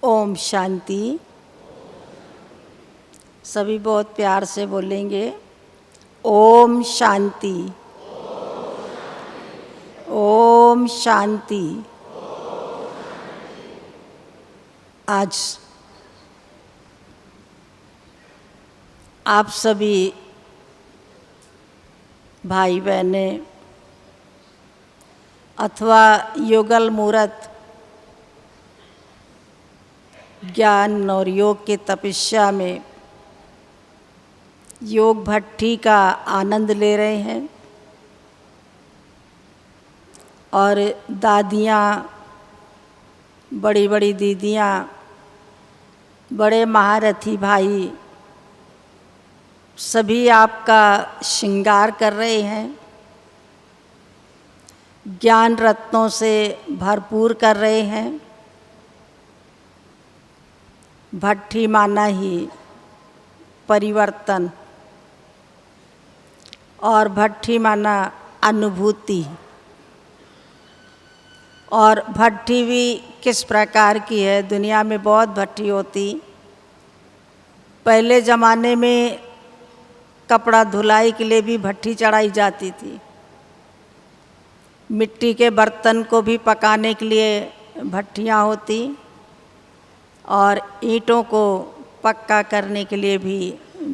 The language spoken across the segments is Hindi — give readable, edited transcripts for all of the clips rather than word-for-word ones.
ओम शांति। सभी बहुत प्यार से बोलेंगे, ओम शांति, ओम शांति। आज आप सभी भाई बहनें अथवा युगल मूर्त ज्ञान और योग के तपस्या में योग भट्ठी का आनंद ले रहे हैं और दादियाँ, बड़ी बड़ी दीदियाँ, बड़े महारथी भाई सभी आपका श्रृंगार कर रहे हैं, ज्ञान रत्नों से भरपूर कर रहे हैं। भट्ठी माना ही परिवर्तन और भट्ठी माना अनुभूति। और भट्ठी भी किस प्रकार की है? दुनिया में बहुत भट्ठी होती। पहले ज़माने में कपड़ा धुलाई के लिए भी भट्ठी चढ़ाई जाती थी। मिट्टी के बर्तन को भी पकाने के लिए भट्टियाँ होती और ईंटों को पक्का करने के लिए भी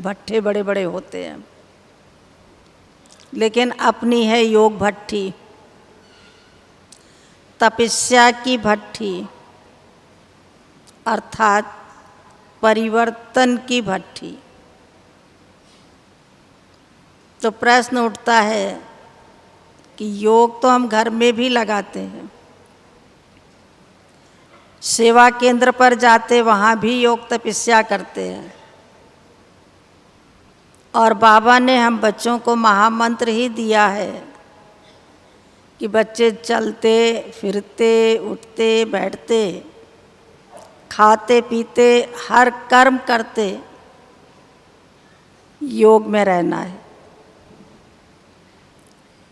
भट्ठे बड़े बड़े होते हैं। लेकिन अपनी है योग भट्ठी, तपस्या की भट्ठी, अर्थात परिवर्तन की भट्ठी। तो प्रश्न उठता है कि योग तो हम घर में भी लगाते हैं, सेवा केंद्र पर जाते वहाँ भी योग तपस्या करते हैं और बाबा ने हम बच्चों को महामंत्र ही दिया है कि बच्चे चलते फिरते उठते बैठते खाते पीते हर कर्म करते योग में रहना है।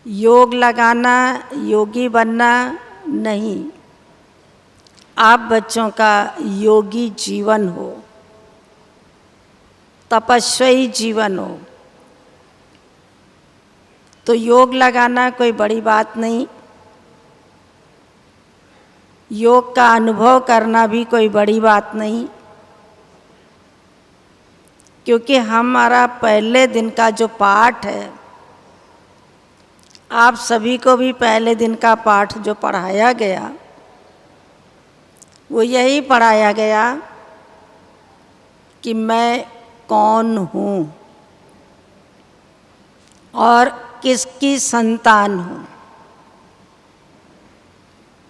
योग लगाना योगी बनना नहीं, आप बच्चों का योगी जीवन हो, तपस्वी जीवन हो। तो योग लगाना कोई बड़ी बात नहीं, योग का अनुभव करना भी कोई बड़ी बात नहीं, क्योंकि हमारा पहले दिन का जो पाठ है, आप सभी को भी पहले दिन का पाठ जो पढ़ाया गया वो यही पढ़ाया गया कि मैं कौन हूँ और किसकी संतान हूँ।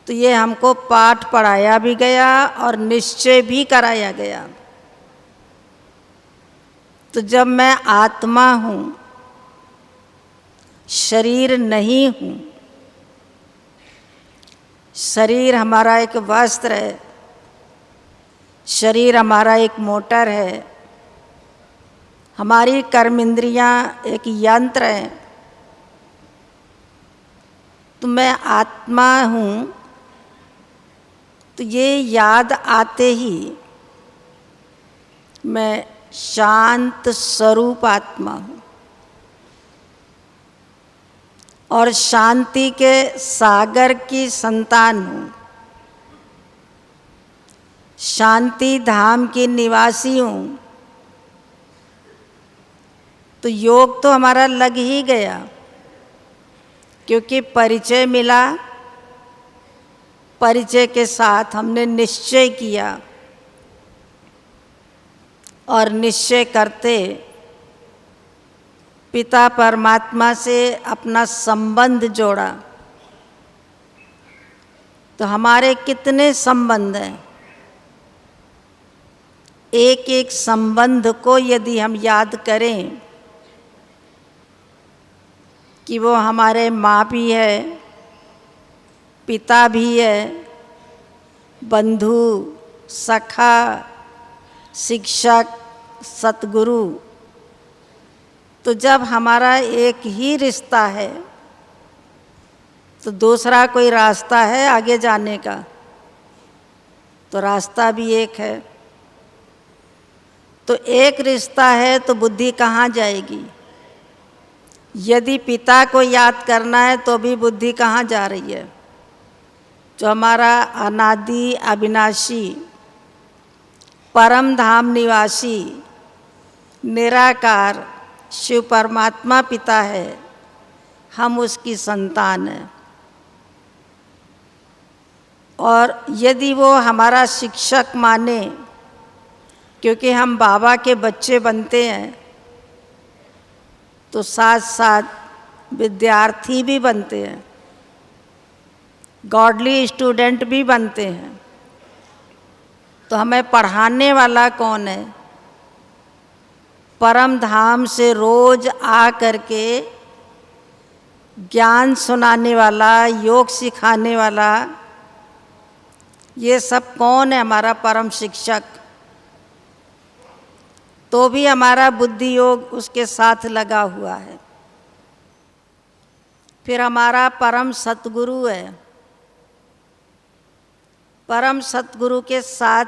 तो ये हमको पाठ पढ़ाया भी गया और निश्चय भी कराया गया। तो जब मैं आत्मा हूँ, शरीर नहीं हूँ, शरीर हमारा एक वस्त्र है, शरीर हमारा एक मोटर है, हमारी कर्म इंद्रियाँ एक यंत्र है। तो मैं आत्मा हूँ, तो ये याद आते ही मैं शांत स्वरूप आत्मा हूँ और शांति के सागर की संतान हूँ, शांति धाम की निवासी हूँ। तो योग तो हमारा लग ही गया, क्योंकि परिचय मिला, परिचय के साथ हमने निश्चय किया और निश्चय करते पिता परमात्मा से अपना संबंध जोड़ा। तो हमारे कितने संबंध हैं, एक एक संबंध को यदि हम याद करें कि वो हमारे माँ भी है, पिता भी है, बंधु, सखा, शिक्षक, सतगुरु, तो जब हमारा एक ही रिश्ता है तो दूसरा कोई रास्ता है आगे जाने का? तो रास्ता भी एक है। तो एक रिश्ता है तो बुद्धि कहाँ जाएगी? यदि पिता को याद करना है तो भी बुद्धि कहाँ जा रही है? जो हमारा अनादि अविनाशी परम धाम निवासी निराकार शिव परमात्मा पिता है, हम उसकी संतान हैं। और यदि वो हमारा शिक्षक माने, क्योंकि हम बाबा के बच्चे बनते हैं, तो साथ साथ विद्यार्थी भी बनते हैं, गॉडली स्टूडेंट भी बनते हैं। तो हमें पढ़ाने वाला कौन है? परम धाम से रोज आ करके ज्ञान सुनाने वाला, योग सिखाने वाला, ये सब कौन है? हमारा परम शिक्षक। तो भी हमारा बुद्धि योग उसके साथ लगा हुआ है। फिर हमारा परम सतगुरु है। परम सतगुरु के साथ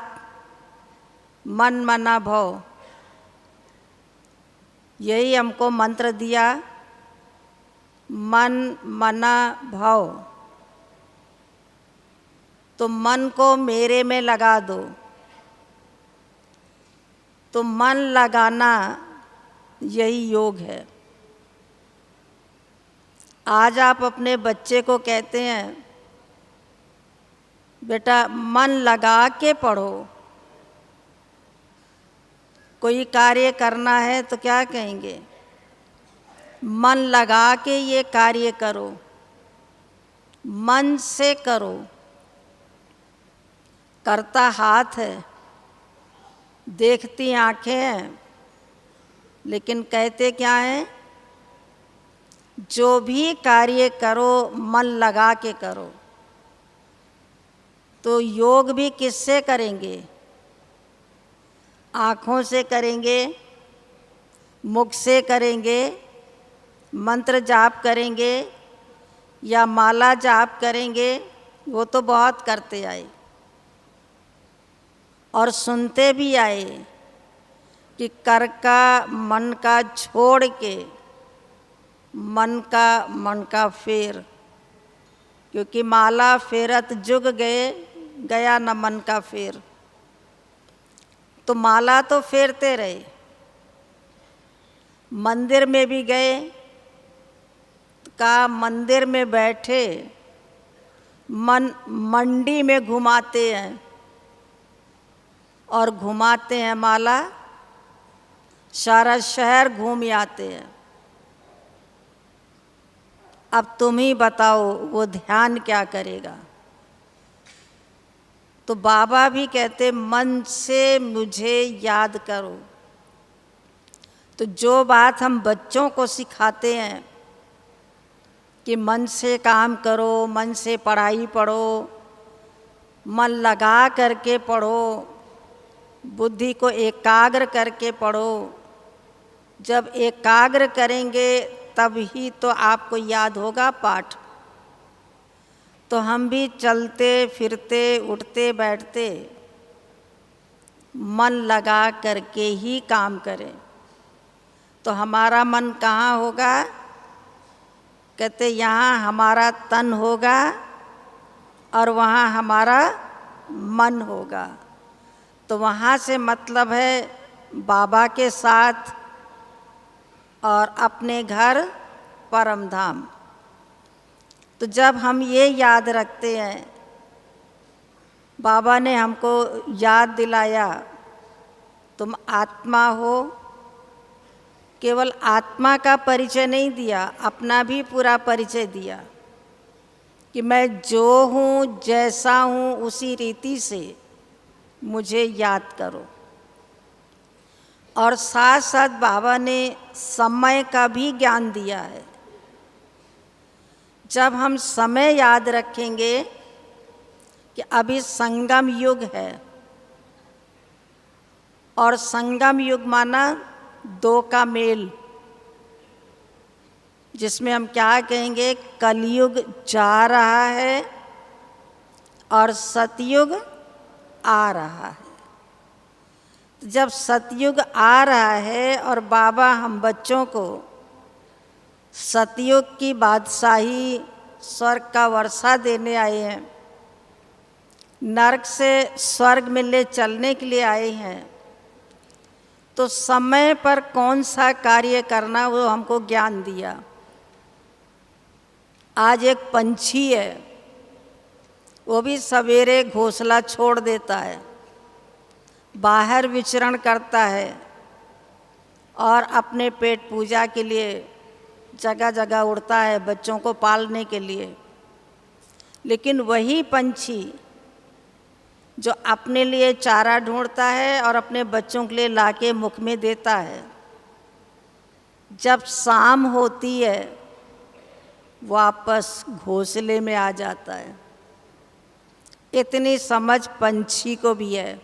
मन मना भव, यही हमको मंत्र दिया, मन मना भव। तो मन को मेरे में लगा दो। तो मन लगाना यही योग है। आज आप अपने बच्चे को कहते हैं, बेटा मन लगा के पढ़ो। कोई कार्य करना है तो क्या कहेंगे? मन लगा के ये कार्य करो, मन से करो। करता हाथ है, देखती आंखें हैं, लेकिन कहते क्या हैं? जो भी कार्य करो मन लगा के करो। तो योग भी किससे करेंगे? आँखों से करेंगे, मुख से करेंगे, मंत्र जाप करेंगे या माला जाप करेंगे? वो तो बहुत करते आए और सुनते भी आए कि कर का मन का छोड़ के मन का फेर, क्योंकि माला फेरत जुग गए, गया न मन का फेर। तो माला तो फेरते रहे। मंदिर में भी गए, का मंदिर में बैठे मन मंडी में घुमाते हैं और घुमाते हैं माला, सारा शहर घूम आते हैं। अब तुम ही बताओ वो ध्यान क्या करेगा? तो बाबा भी कहते मन से मुझे याद करो। तो जो बात हम बच्चों को सिखाते हैं कि मन से काम करो, मन से पढ़ाई पढ़ो, मन लगा करके पढ़ो, बुद्धि को एकाग्र करके पढ़ो। जब एकाग्र करेंगे तब ही तो आपको याद होगा पाठ। तो हम भी चलते फिरते उठते बैठते मन लगा करके ही काम करें। तो हमारा मन कहाँ होगा? कहते यहाँ हमारा तन होगा और वहाँ हमारा मन होगा। तो वहाँ से मतलब है बाबा के साथ और अपने घर परम धाम। तो जब हम ये याद रखते हैं, बाबा ने हमको याद दिलाया तुम आत्मा हो, केवल आत्मा का परिचय नहीं दिया, अपना भी पूरा परिचय दिया कि मैं जो हूँ जैसा हूँ उसी रीति से मुझे याद करो। और साथ साथ बाबा ने समय का भी ज्ञान दिया है। जब हम समय याद रखेंगे कि अभी संगम युग है, और संगम युग माना दो का मेल, जिसमें हम क्या कहेंगे? कलयुग जा रहा है और सतयुग आ रहा है। जब सतयुग आ रहा है और बाबा हम बच्चों को सतयुग की बादशाही स्वर्ग का वर्षा देने आए हैं, नरक से स्वर्ग में ले चलने के लिए आए हैं, तो समय पर कौन सा कार्य करना वो हमको ज्ञान दिया। आज एक पंछी है, वो भी सवेरे घोंसला छोड़ देता है, बाहर विचरण करता है और अपने पेट पूजा के लिए जगह जगह उड़ता है, बच्चों को पालने के लिए। लेकिन वही पंछी जो अपने लिए चारा ढूंढता है और अपने बच्चों के लिए लाके मुख में देता है, जब शाम होती है वापस घोंसले में आ जाता है। इतनी समझ पंछी को भी है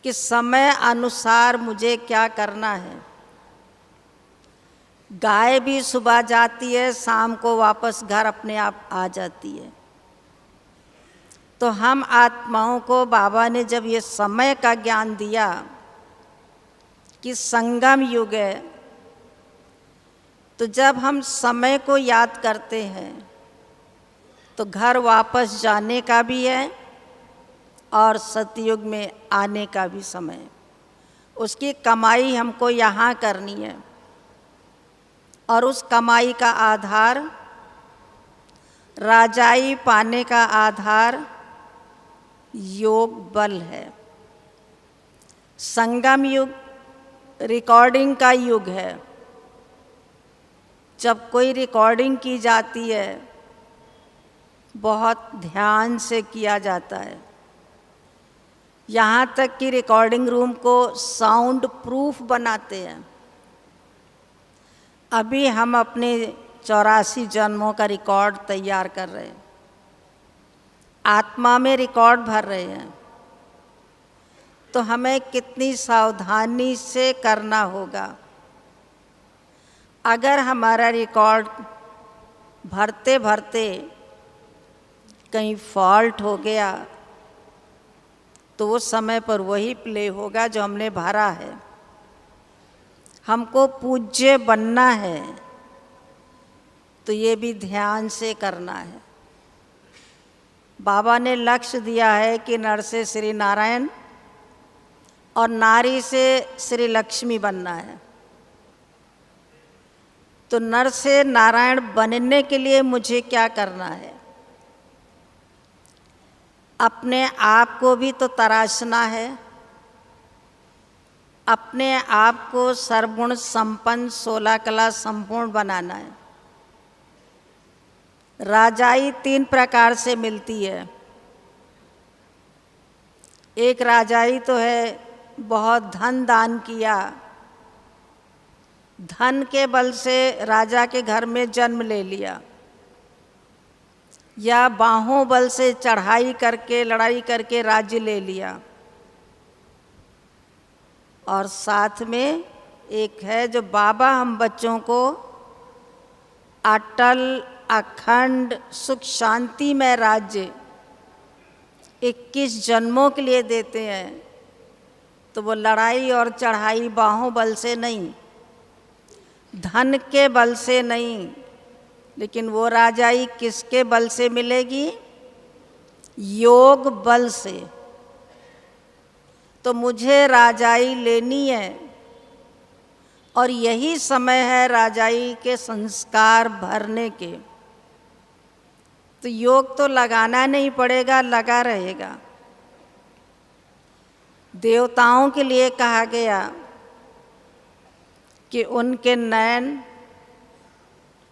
कि समय अनुसार मुझे क्या करना है। गाय भी सुबह जाती है, शाम को वापस घर अपने आप आ जाती है। तो हम आत्माओं को बाबा ने जब ये समय का ज्ञान दिया कि संगम युग है, तो जब हम समय को याद करते हैं तो घर वापस जाने का भी है और सतयुग में आने का भी समय। उसकी कमाई हमको यहाँ करनी है और उस कमाई का आधार, राजाई पाने का आधार योग बल है। संगम युग रिकॉर्डिंग का युग है। जब कोई रिकॉर्डिंग की जाती है बहुत ध्यान से किया जाता है, यहाँ तक कि रिकॉर्डिंग रूम को साउंड प्रूफ बनाते हैं। अभी हम अपने 84 जन्मों का रिकॉर्ड तैयार कर रहे हैं, आत्मा में रिकॉर्ड भर रहे हैं। तो हमें कितनी सावधानी से करना होगा। अगर हमारा रिकॉर्ड भरते भरते कहीं फॉल्ट हो गया तो वो समय पर वही प्ले होगा जो हमने भरा है। हमको पूज्य बनना है तो ये भी ध्यान से करना है। बाबा ने लक्ष्य दिया है कि नर से श्री नारायण और नारी से श्री लक्ष्मी बनना है। तो नर से नारायण बनने के लिए मुझे क्या करना है? अपने आप को भी तो तराशना है, अपने आप को सर्वगुण संपन्न 16 कला संपूर्ण बनाना है। राजाई 3 प्रकार से मिलती है। एक राजाई तो है बहुत धन दान किया, धन के बल से राजा के घर में जन्म ले लिया, या बाहों बल से चढ़ाई करके लड़ाई करके राज्य ले लिया। और साथ में एक है जो बाबा हम बच्चों को अटल अखंड सुख शांति में राज्य 21 जन्मों के लिए देते हैं। तो वो लड़ाई और चढ़ाई बाहों बल से नहीं, धन के बल से नहीं, लेकिन वो राजाई किसके बल से मिलेगी? योग बल से। तो मुझे राजाई लेनी है और यही समय है राजाई के संस्कार भरने के। तो योग तो लगाना नहीं पड़ेगा, लगा रहेगा। देवताओं के लिए कहा गया कि उनके नयन,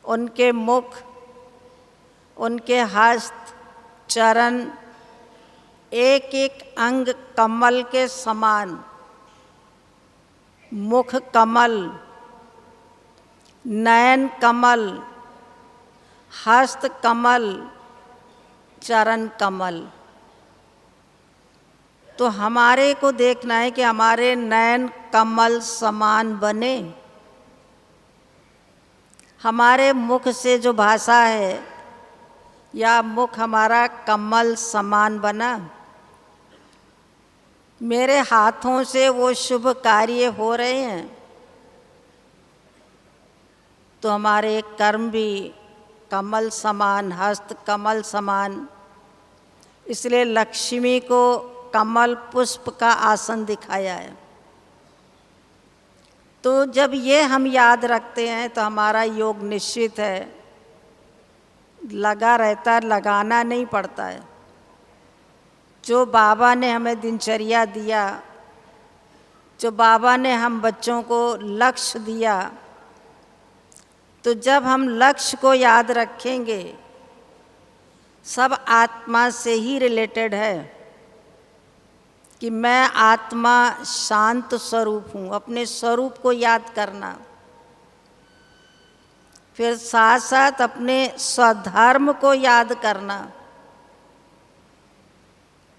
उनके मुख, उनके हस्त, चरण एक एक अंग कमल के समान। मुख कमल, नयन कमल, हस्त कमल, चरण कमल। तो हमारे को देखना है कि हमारे नयन कमल समान बने। हमारे मुख से जो भाषा है या मुख हमारा कमल समान बना, मेरे हाथों से वो शुभ कार्य हो रहे हैं, तो हमारे कर्म भी कमल समान, हस्त कमल समान। इसलिए लक्ष्मी को कमल पुष्प का आसन दिखाया है। तो जब ये हम याद रखते हैं तो हमारा योग निश्चित है, लगा रहता है, लगाना नहीं पड़ता है। जो बाबा ने हमें दिनचर्या दिया, जो बाबा ने हम बच्चों को लक्ष्य दिया, तो जब हम लक्ष्य को याद रखेंगे, सब आत्मा से ही रिलेटेड है कि मैं आत्मा शांत स्वरूप हूँ। अपने स्वरूप को याद करना, फिर साथ साथ अपने स्वधर्म को याद करना,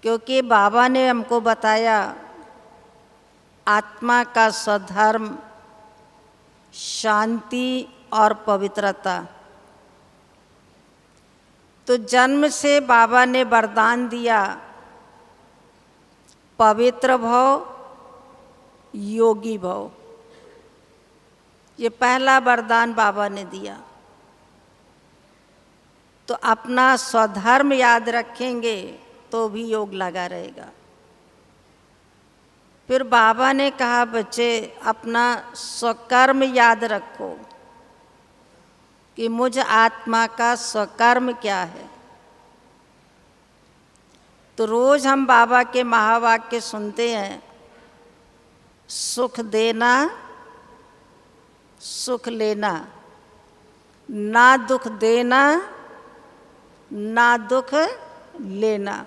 क्योंकि बाबा ने हमको बताया आत्मा का स्वधर्म शांति और पवित्रता। तो जन्म से बाबा ने वरदान दिया, पवित्र भव, योगी भव। ये पहला वरदान बाबा ने दिया। तो अपना स्वधर्म याद रखेंगे तो भी योग लगा रहेगा। फिर बाबा ने कहा, बच्चे अपना स्वकर्म याद रखो कि मुझ आत्मा का स्वकर्म क्या है। तो रोज हम बाबा के महावाक्य सुनते हैं, सुख देना, सुख लेना, ना दुख देना, ना दुख लेना।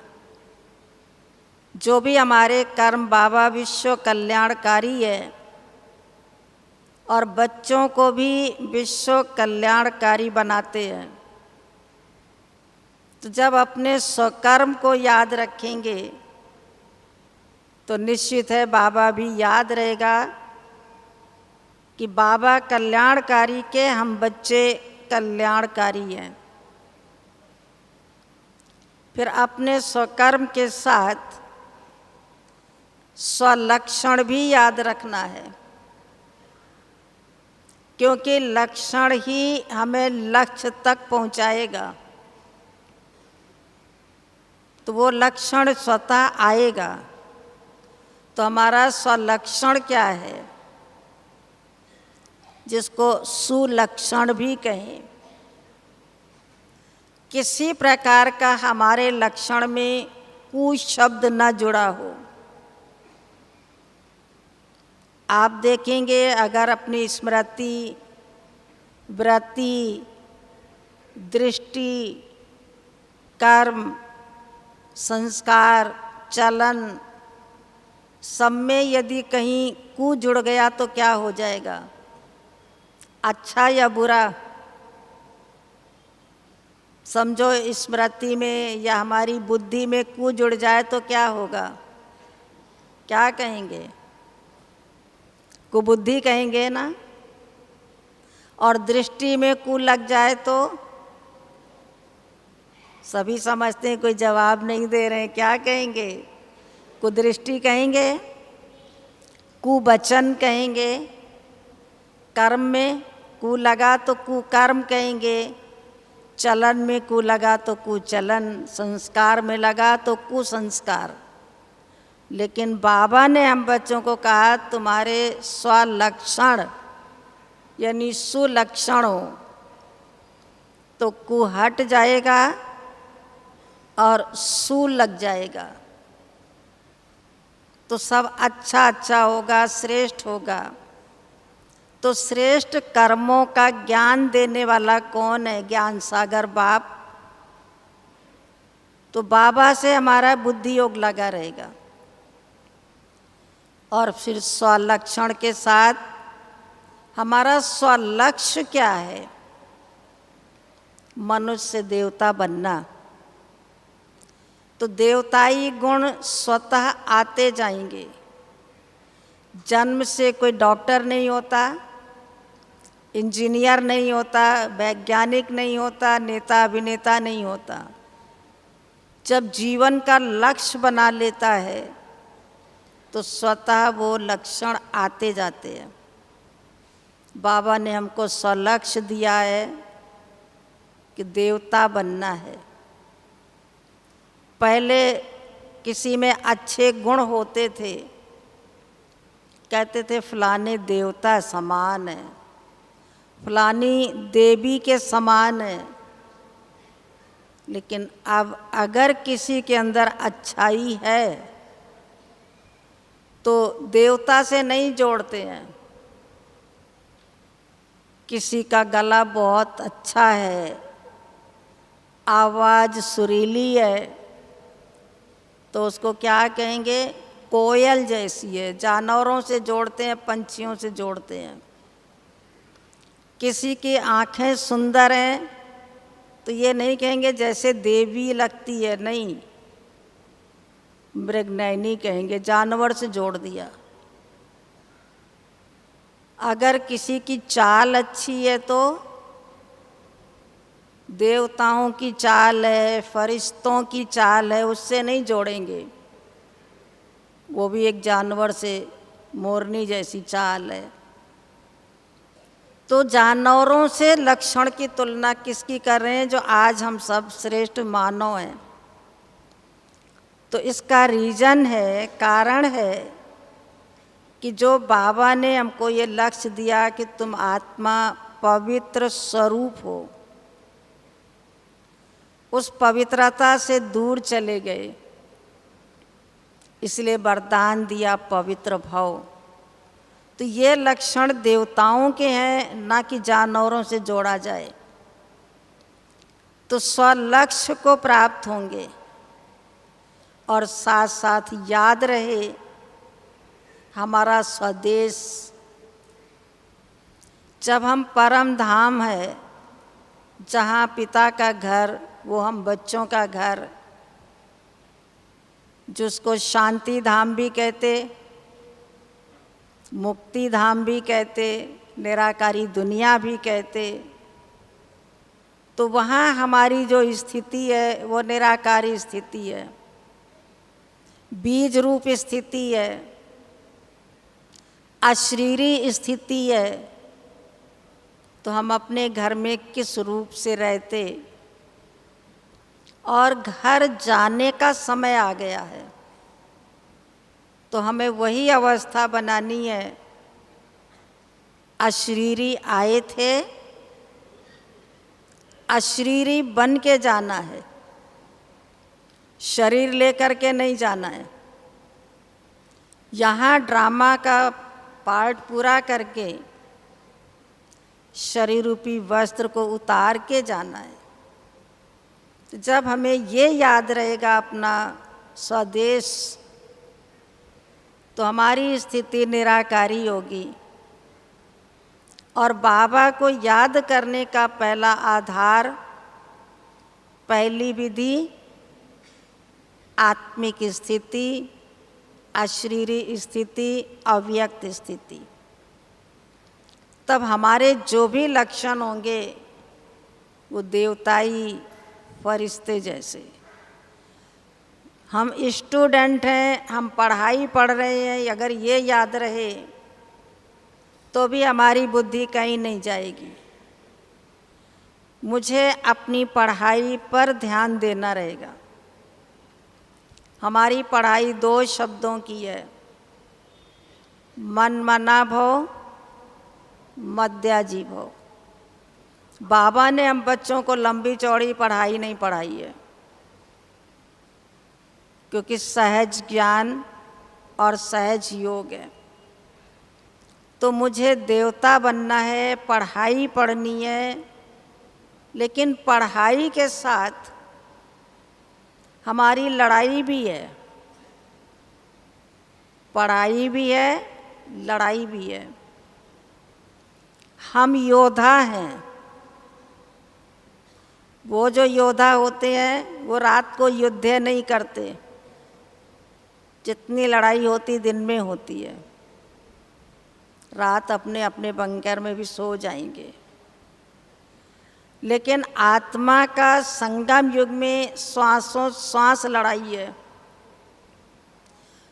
जो भी हमारे कर्म बाबा विश्व कल्याणकारी है और बच्चों को भी विश्व कल्याणकारी बनाते हैं। तो जब अपने स्वकर्म को याद रखेंगे तो निश्चित है बाबा भी याद रहेगा कि बाबा कल्याणकारी के हम बच्चे कल्याणकारी हैं। फिर अपने स्वकर्म के साथ स्वलक्षण भी याद रखना है, क्योंकि लक्षण ही हमें लक्ष्य तक पहुंचाएगा। तो वो लक्षण स्वतः आएगा। तो हमारा स्वलक्षण क्या है, जिसको सुलक्षण भी कहें। किसी प्रकार का हमारे लक्षण में कु शब्द न जुड़ा हो। आप देखेंगे अगर अपनी स्मृति, वृत्ति, दृष्टि, कर्म, संस्कार, चलन, सब में यदि कहीं कु जुड़ गया तो क्या हो जाएगा, अच्छा या बुरा। समझो स्मृति में या हमारी बुद्धि में कु जुड़ जाए तो क्या होगा, क्या कहेंगे, कुबुद्धि कहेंगे ना। और दृष्टि में कु लग जाए तो सभी समझते हैं, कोई जवाब नहीं दे रहे हैं, क्या कहेंगे, कुदृष्टि कहेंगे, कुवचन कहेंगे। कर्म में कु लगा तो कुकर्म कहेंगे, चलन में कु लगा तो कुचलन, संस्कार में लगा तो कुसंस्कार। लेकिन बाबा ने हम बच्चों को कहा तुम्हारे स्वलक्षण यानी सुलक्षण हो तो कु हट जाएगा और सु लग जाएगा, तो सब अच्छा अच्छा होगा, श्रेष्ठ होगा। तो श्रेष्ठ कर्मों का ज्ञान देने वाला कौन है, ज्ञान सागर बाप। तो बाबा से हमारा बुद्धि योग लगा रहेगा। और फिर स्वलक्षण के साथ हमारा स्वलक्ष्य क्या है, मनुष्य से देवता बनना। तो देवताई गुण स्वतः आते जाएंगे। जन्म से कोई डॉक्टर नहीं होता, इंजीनियर नहीं होता, वैज्ञानिक नहीं होता, नेता अभिनेता नहीं होता। जब जीवन का लक्ष्य बना लेता है तो स्वतः वो लक्षण आते जाते हैं। बाबा ने हमको स्वलक्ष्य दिया है कि देवता बनना है। पहले किसी में अच्छे गुण होते थे, कहते थे फलाने देवता समान है, फलानी देवी के समान है। लेकिन अब अगर किसी के अंदर अच्छाई है तो देवता से नहीं जोड़ते हैं। किसी का गला बहुत अच्छा है, आवाज़ सुरीली है, तो उसको क्या कहेंगे? कोयल जैसी है। जानवरों से जोड़ते हैं, पंछियों से जोड़ते हैं। किसी की आँखें सुंदर हैं तो ये नहीं कहेंगे जैसे देवी लगती है, नहीं, मृगनयनी कहेंगे, जानवर से जोड़ दिया। अगर किसी की चाल अच्छी है तो देवताओं की चाल है, फरिश्तों की चाल है, उससे नहीं जोड़ेंगे, वो भी एक जानवर से, मोरनी जैसी चाल है। तो जानवरों से लक्षण की तुलना किसकी कर रहे हैं? जो आज हम सब श्रेष्ठ मानव हैं। तो इसका रीज़न है, कारण है कि जो बाबा ने हमको ये लक्ष्य दिया कि तुम आत्मा पवित्र स्वरूप हो, उस पवित्रता से दूर चले गए, इसलिए वरदान दिया पवित्र भव। तो ये लक्षण देवताओं के हैं, ना कि जानवरों से जोड़ा जाए। तो स्वलक्ष्य को प्राप्त होंगे और साथ साथ याद रहे हमारा स्वदेश। जब हम परम धाम है, जहाँ पिता का घर, वो हम बच्चों का घर, जिसको शांति धाम भी कहते, मुक्ति धाम भी कहते, निराकारी दुनिया भी कहते, तो वहाँ हमारी जो स्थिति है वो निराकारी स्थिति है, बीज रूप स्थिति है, अशरीरी स्थिति है। तो हम अपने घर में किस रूप से रहते, और घर जाने का समय आ गया है, तो हमें वही अवस्था बनानी है। अशरीरी आए थे, अशरीरी बन के जाना है, शरीर लेकर के नहीं जाना है। यहाँ ड्रामा का पार्ट पूरा करके शरीर रूपी वस्त्र को उतार के जाना है। तो जब हमें ये याद रहेगा अपना स्वदेश, तो हमारी स्थिति निराकारी होगी। और बाबा को याद करने का पहला आधार, पहली विधि, आत्मिक स्थिति, अशरीरी स्थिति, अव्यक्त स्थिति। तब हमारे जो भी लक्षण होंगे वो देवताई फरिश्ते जैसे। हम स्टूडेंट हैं, हम पढ़ाई पढ़ रहे हैं, अगर ये याद रहे तो भी हमारी बुद्धि कहीं नहीं जाएगी। मुझे अपनी पढ़ाई पर ध्यान देना रहेगा। हमारी पढ़ाई 2 शब्दों की है, मन मना भव, मध्याजी भव। बाबा ने हम बच्चों को लंबी चौड़ी पढ़ाई नहीं पढ़ाई है, क्योंकि सहज ज्ञान और सहज योग है। तो मुझे देवता बनना है, पढ़ाई पढ़नी है, लेकिन पढ़ाई के साथ हमारी लड़ाई भी है। पढ़ाई भी है, लड़ाई भी है। हम योद्धा हैं। वो जो योद्धा होते हैं वो रात को युद्ध नहीं करते, जितनी लड़ाई होती दिन में होती है। रात अपने अपने बंकर में भी सो जाएंगे। लेकिन आत्मा का संगम युग में श्वासों श्वास लड़ाई है।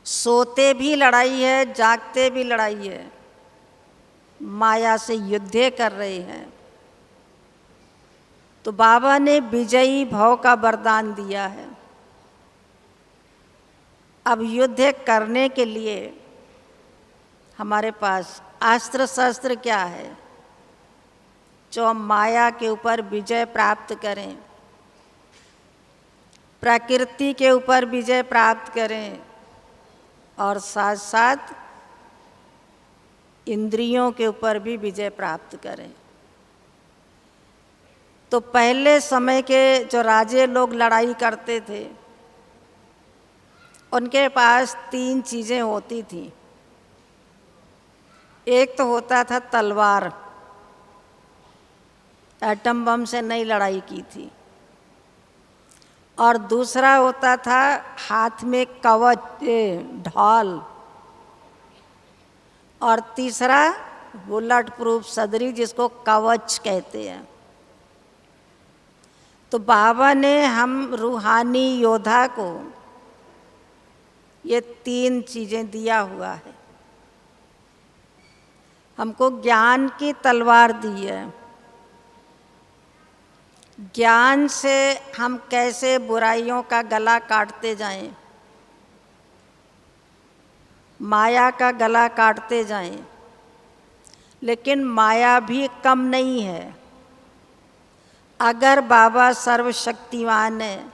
सोते भी लड़ाई है, जागते भी लड़ाई है, माया से युद्ध कर रहे हैं। तो बाबा ने विजयी भव का वरदान दिया है। अब युद्ध करने के लिए हमारे पास अस्त्र शस्त्र क्या है, जो हम माया के ऊपर विजय प्राप्त करें, प्रकृति के ऊपर विजय प्राप्त करें और साथ साथ इंद्रियों के ऊपर भी विजय प्राप्त करें। तो पहले समय के जो राजे लोग लड़ाई करते थे, उनके पास 3 चीज़ें होती थी। एक तो होता था तलवार, एटम बम से नई लड़ाई की थी। और दूसरा होता था हाथ में कवच, ढाल। और तीसरा बुलेट प्रूफ सदरी, जिसको कवच कहते हैं। तो बाबा ने हम रूहानी योद्धा को ये 3 चीज़ें दिया हुआ है। हमको ज्ञान की तलवार दी है। ज्ञान से हम कैसे बुराइयों का गला काटते जाएं, माया का गला काटते जाएं। लेकिन माया भी कम नहीं है। अगर बाबा सर्वशक्तिवान है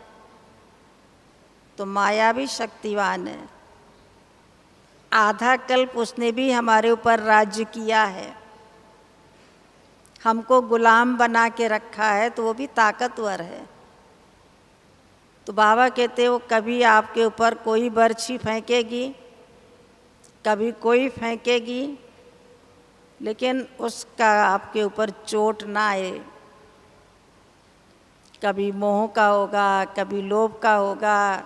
तो माया भी शक्तिवान है। आधा कल्प उसने भी हमारे ऊपर राज्य किया है, हमको गुलाम बना के रखा है, तो वो भी ताकतवर है। तो बाबा कहते वो कभी आपके ऊपर कोई बर्छी फेंकेगी, कभी कोई फेंकेगी, लेकिन उसका आपके ऊपर चोट ना आए। कभी मोह का होगा, कभी लोभ का होगा,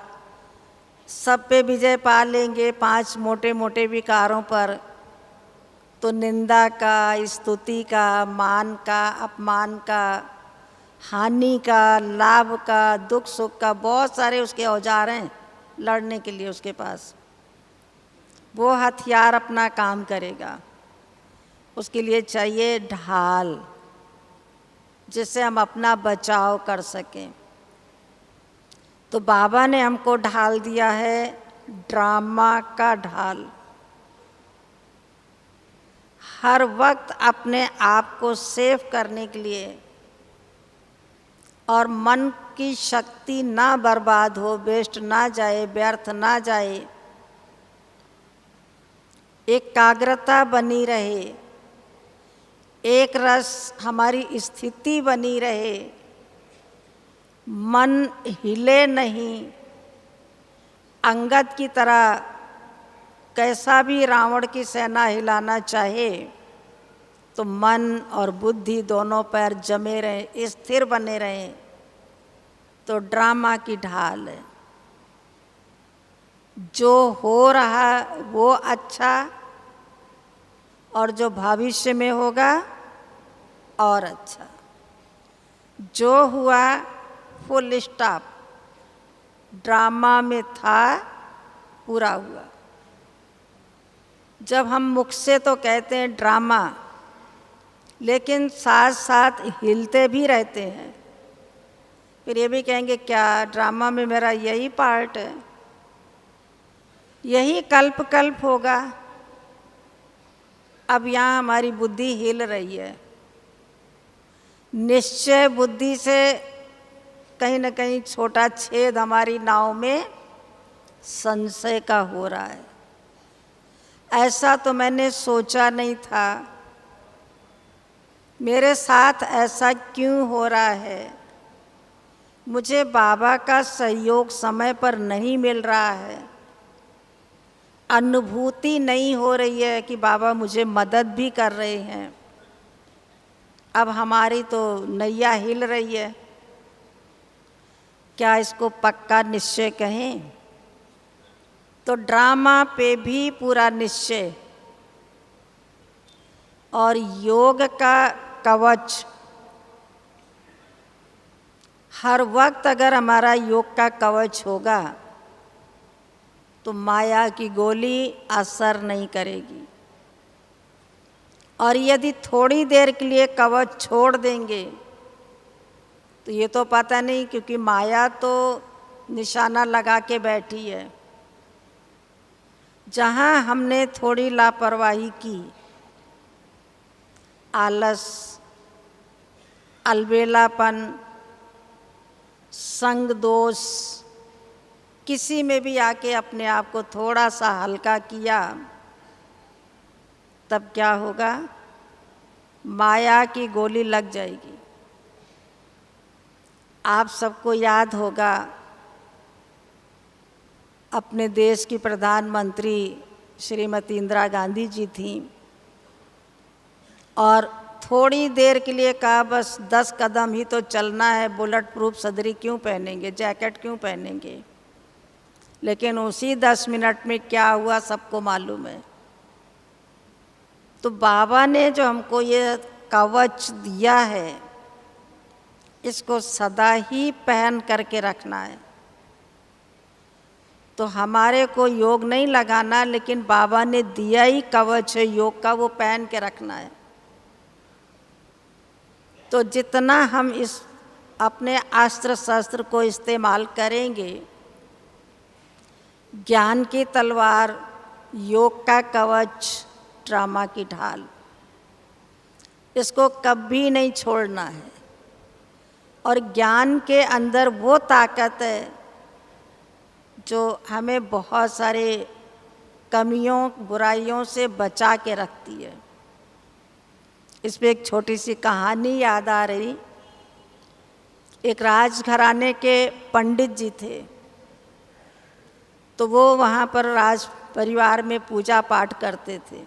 सब पे विजय पा लेंगे 5 मोटे मोटे विकारों पर। तो निंदा का, स्तुति का, मान का, अपमान का, हानि का, लाभ का, दुख सुख का, बहुत सारे उसके औजार हैं लड़ने के लिए उसके पास। वो हथियार अपना काम करेगा। उसके लिए चाहिए ढाल, जिससे हम अपना बचाव कर सकें। तो बाबा ने हमको ढाल दिया है ड्रामा का ढाल। हर वक्त अपने आप को सेव करने के लिए और मन की शक्ति ना बर्बाद हो, वेस्ट ना जाए, व्यर्थ ना जाए, एकाग्रता बनी रहे, एक रस हमारी स्थिति बनी रहे, मन हिले नहीं। अंगद की तरह कैसा भी रावण की सेना हिलाना चाहे तो मन और बुद्धि दोनों पैर जमे रहें, स्थिर बने रहें, तो ड्रामा की ढाल है। जो हो रहा वो अच्छा, और जो भविष्य में होगा और अच्छा। जो हुआ फुल स्टॉप, ड्रामा में था, पूरा हुआ। जब हम मुख से तो कहते हैं ड्रामा, लेकिन साथ साथ हिलते भी रहते हैं। फिर ये भी कहेंगे क्या ड्रामा में मेरा यही पार्ट है, यही कल्प कल्प होगा। अब यहाँ हमारी बुद्धि हिल रही है। निश्चय बुद्धि से कहीं न कहीं छोटा छेद हमारी नाव में संशय का हो रहा है। ऐसा तो मैंने सोचा नहीं था, मेरे साथ ऐसा क्यों हो रहा है, मुझे बाबा का सहयोग समय पर नहीं मिल रहा है, अनुभूति नहीं हो रही है कि बाबा मुझे मदद भी कर रहे हैं। अब हमारी तो नैया हिल रही है। क्या इसको पक्का निश्चय कहें? तो ड्रामा पे भी पूरा निश्चय। और योग का कवच, हर वक्त अगर हमारा योग का कवच होगा तो माया की गोली असर नहीं करेगी। और यदि थोड़ी देर के लिए कवच छोड़ देंगे तो ये तो पता नहीं, क्योंकि माया तो निशाना लगा के बैठी है। जहाँ हमने थोड़ी लापरवाही की, आलस, अलबेलापन, संग दोष, किसी में भी आके अपने आप को थोड़ा सा हल्का किया, तब क्या होगा? माया की गोली लग जाएगी। आप सबको याद होगा, अपने देश की प्रधानमंत्री श्रीमती इंदिरा गांधी जी थी, और थोड़ी देर के लिए कहा बस 10 कदम ही तो चलना है, बुलेट प्रूफ सदरी क्यों पहनेंगे, जैकेट क्यों पहनेंगे। लेकिन उसी 10 मिनट में क्या हुआ सबको मालूम है। तो बाबा ने जो हमको ये कवच दिया है, इसको सदा ही पहन करके रखना है। तो हमारे को योग नहीं लगाना, लेकिन बाबा ने दिया ही कवच है योग का, वो पहन के रखना है। तो जितना हम इस अपने अस्त्र शस्त्र को इस्तेमाल करेंगे, ज्ञान की तलवार, योग का कवच, ड्रामा की ढाल, इसको कभी नहीं छोड़ना है। और ज्ञान के अंदर वो ताकत है जो हमें बहुत सारे कमियों, बुराइयों से बचा के रखती है। इस पे एक छोटी सी कहानी याद आ रही। एक राजघराने के पंडित जी थे, तो वो वहाँ पर राज परिवार में पूजा पाठ करते थे।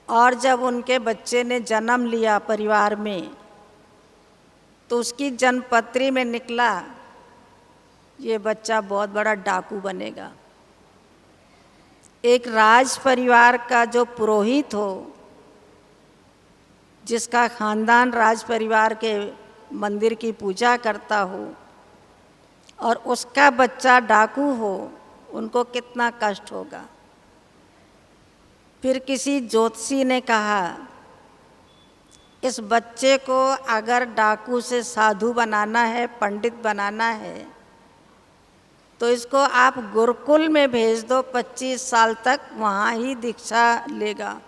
और जब उनके बच्चे ने जन्म लिया परिवार में, तो उसकी जन्मपत्री में निकला ये बच्चा बहुत बड़ा डाकू बनेगा। एक राज परिवार का जो पुरोहित हो, जिसका खानदान राज परिवार के मंदिर की पूजा करता हो, और उसका बच्चा डाकू हो, उनको कितना कष्ट होगा। फिर किसी ज्योतिषी ने कहा, इस बच्चे को अगर डाकू से साधु बनाना है, पंडित बनाना है, तो इसको आप गुरुकुल में भेज दो, 25 साल तक वहाँ ही दीक्षा लेगा,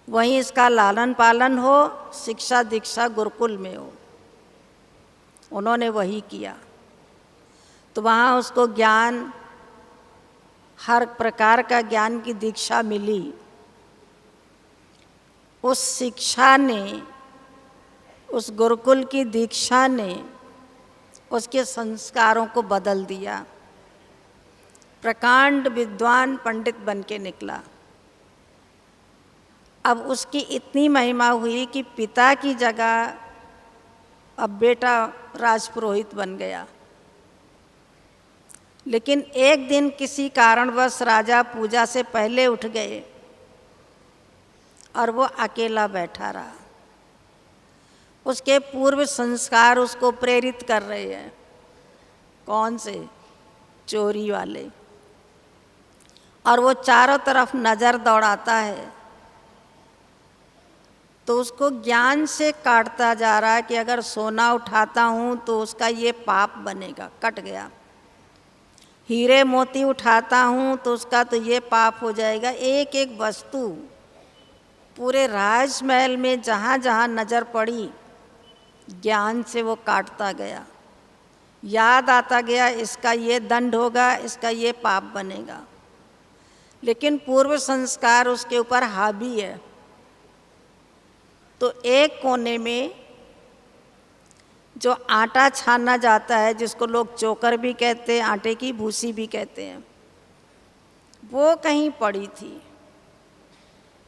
वहीं इसका लालन पालन हो, शिक्षा दीक्षा गुरुकुल में हो। उन्होंने वही किया। तो वहाँ उसको ज्ञान, हर प्रकार का ज्ञान की दीक्षा मिली। उस शिक्षा ने, उस गुरुकुल की दीक्षा ने उसके संस्कारों को बदल दिया। प्रकांड विद्वान पंडित बन के निकला। अब उसकी इतनी महिमा हुई कि पिता की जगह अब बेटा राजपुरोहित बन गया। लेकिन एक दिन किसी कारणवश राजा पूजा से पहले उठ गए और वो अकेला बैठा रहा। उसके पूर्व संस्कार उसको प्रेरित कर रहे हैं। कौन से? चोरी वाले। और वो चारों तरफ नज़र दौड़ाता है। तो उसको ज्ञान से काटता जा रहा है कि अगर सोना उठाता हूँ तो उसका ये पाप बनेगा, कट गया। हीरे मोती उठाता हूँ तो उसका तो ये पाप हो जाएगा। एक एक वस्तु पूरे राजमहल में जहाँ जहाँ नज़र पड़ी, ज्ञान से वो काटता गया। याद आता गया, इसका ये दंड होगा, इसका ये पाप बनेगा। लेकिन पूर्व संस्कार उसके ऊपर हावी है। तो एक कोने में जो आटा छाना जाता है, जिसको लोग चोकर भी कहते हैं, आटे की भूसी भी कहते हैं, वो कहीं पड़ी थी।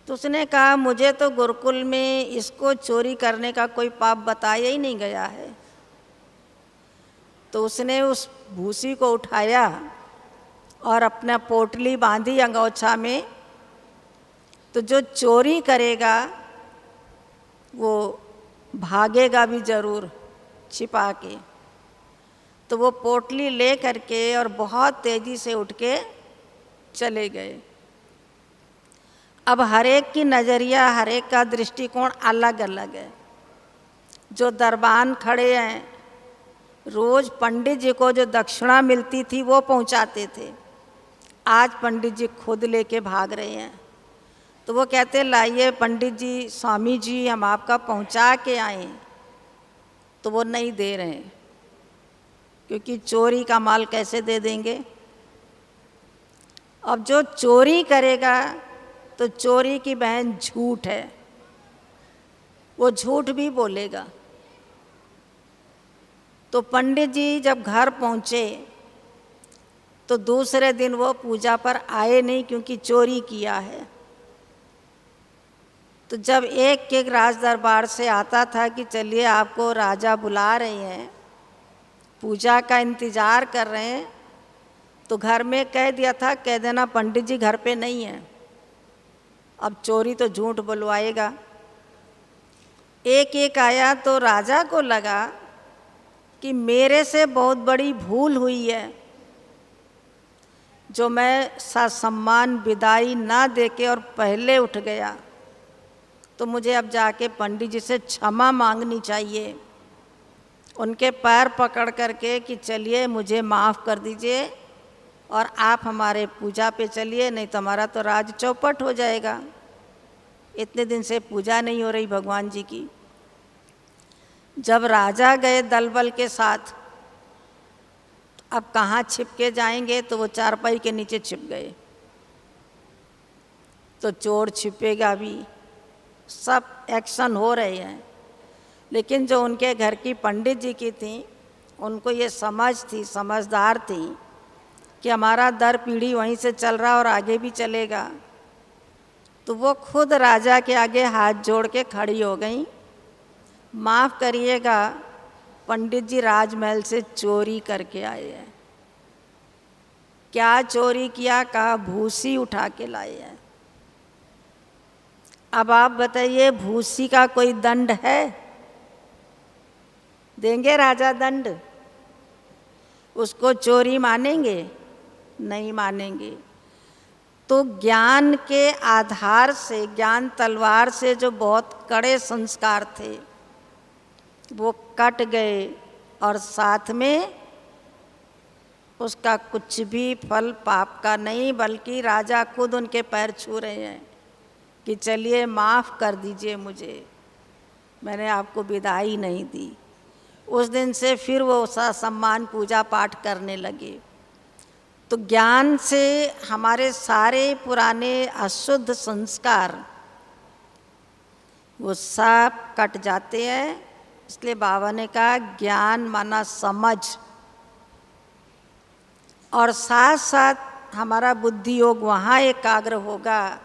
तो उसने कहा, मुझे तो गुरुकुल में इसको चोरी करने का कोई पाप बताया ही नहीं गया है। तो उसने उस भूसी को उठाया और अपना पोटली बांधी अंगोछा में। तो जो चोरी करेगा वो भागेगा भी ज़रूर छिपा के। तो वो पोटली ले करके और बहुत तेज़ी से उठ के चले गए। अब हर एक की नज़रिया, हर एक का दृष्टिकोण अलग अलग है। जो दरबान खड़े हैं, रोज़ पंडित जी को जो दक्षिणा मिलती थी वो पहुंचाते थे, आज पंडित जी खुद लेके भाग रहे हैं। तो वो कहते लाइए पंडित जी, स्वामी जी, हम आपका पहुंचा के आए, तो वो नहीं दे रहे हैं, क्योंकि चोरी का माल कैसे दे देंगे। अब जो चोरी करेगा तो चोरी की बहन झूठ है, वो झूठ भी बोलेगा। तो पंडित जी जब घर पहुँचे तो दूसरे दिन वो पूजा पर आए नहीं, क्योंकि चोरी किया है। तो जब एक एक राज दरबार से आता था कि चलिए आपको राजा बुला रहे हैं, पूजा का इंतज़ार कर रहे हैं, तो घर में कह दिया था, कह देना पंडित जी घर पे नहीं है। अब चोरी तो झूठ बुलवाएगा। एक एक आया तो राजा को लगा कि मेरे से बहुत बड़ी भूल हुई है, जो मैं ससम्मान विदाई ना देके और पहले उठ गया, तो मुझे अब जाके पंडित जी से क्षमा मांगनी चाहिए, उनके पैर पकड़ करके कि चलिए मुझे माफ़ कर दीजिए और आप हमारे पूजा पे चलिए, नहीं तो हमारा तो राज चौपट हो जाएगा। इतने दिन से पूजा नहीं हो रही भगवान जी की। जब राजा गए दलबल के साथ, अब कहाँ छिप के जाएंगे, तो वो चारपाई के नीचे छिप गए। तो चोर छिपेगा भी, सब एक्शन हो रहे हैं। लेकिन जो उनके घर की पंडित जी की थी, उनको ये समझ थी, समझदार थी कि हमारा दर पीढ़ी वहीं से चल रहा और आगे भी चलेगा। तो वो खुद राजा के आगे हाथ जोड़ के खड़ी हो गई, माफ़ करिएगा पंडित जी राजमहल से चोरी करके आए हैं। क्या चोरी किया? कहा भूसी उठा के लाए हैं। अब आप बताइए, भूसी का कोई दंड है? देंगे राजा दंड? उसको चोरी मानेंगे? नहीं मानेंगे। तो ज्ञान के आधार से, ज्ञान तलवार से जो बहुत कड़े संस्कार थे वो कट गए, और साथ में उसका कुछ भी फल पाप का नहीं, बल्कि राजा खुद उनके पैर छू रहे हैं कि चलिए माफ़ कर दीजिए मुझे, मैंने आपको विदाई नहीं दी। उस दिन से फिर वो सम्मान पूजा पाठ करने लगे। तो ज्ञान से हमारे सारे पुराने अशुद्ध संस्कार वो सब कट जाते हैं। इसलिए बाबा ने कहा ज्ञान माना समझ, और साथ साथ हमारा बुद्धि योग वहाँ एकाग्र होगा